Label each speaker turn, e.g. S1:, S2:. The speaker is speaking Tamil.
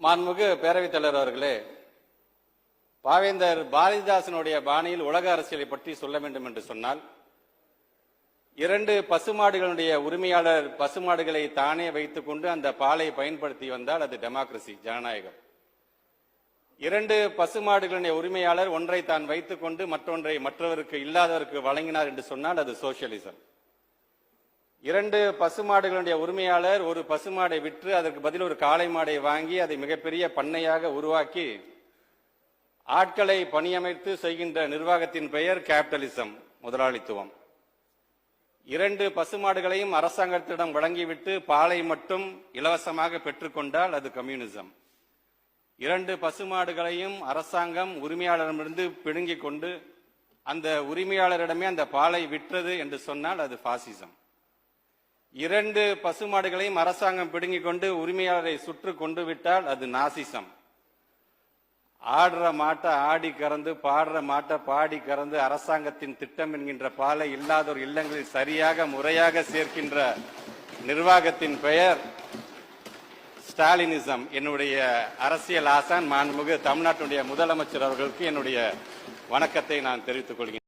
S1: மாண்புமிகு பேரவைத் தலைவர் அவர்களே, பாவேந்தர் பாரதிதாசனுடைய பாணியில் உலக அரசியலை பற்றி சொல்ல வேண்டும் என்று சொன்னால், 2 பசுமாடுகளுடைய உரிமையாளர் பசுமாடுகளை தானே வைத்துக் கொண்டு அந்த பாலை பயன்படுத்தி வந்தால் அது டெமோக்ரசி, ஜனநாயகம். 2 பசுமாடுகளுடைய உரிமையாளர் ஒன்றை தான் வைத்துக் கொண்டு மற்றொன்றை மற்றவருக்கு இல்லாதவருக்கு வழங்கினார் என்று சொன்னால் அது சோசியலிசம். 2 பசுமாடுகளுடைய உரிமையாளர் ஒரு பசுமாடை விற்று அதற்கு பதில் ஒரு காளை மாடை வாங்கி அதை மிகப்பெரிய பண்ணையாக உருவாக்கி ஆட்களை பணியமைத்து செய்கின்ற நிர்வாகத்தின் பெயர் கேபிட்டலிசம், முதலாளித்துவம். 2 பசுமாடுகளையும் அரசாங்கத்திடம் வழங்கிவிட்டு பாலை மட்டும் இலவசமாக பெற்றுக்கொண்டால் அது கம்யூனிசம். 2 பசுமாடுகளையும் அரசாங்கம் உரிமையாளரிடமிருந்து பிடுங்கிக் கொண்டு அந்த உரிமையாளரிடமே அந்த பாலை விற்றது என்று சொன்னால் அது பாசிசம். 2 பசுமாடுகளையும் அரசாங்கம் பிடுங்கிக் கொண்டு உரிமையாளரை சுற்று கொண்டு விட்டால் அது நாசிசம். ஆடுற மாட்டை ஆடி கறந்து பாடுற மாட்டை பாடி கறந்து அரசாங்கத்தின் திட்டம் என்கின்ற பாலை இல்லாதோர் இல்லங்களில் சரியாக முறையாக சேர்க்கின்ற நிர்வாகத்தின் பெயர் ஸ்டாலினிசம். என்னுடைய அரசியல் ஆசான் மாண்புமிகு தமிழ்நாட்டினுடைய முதலமைச்சர் அவர்களுக்கு என்னுடைய வணக்கத்தை நான் தெரிவித்துக் கொள்கிறேன்.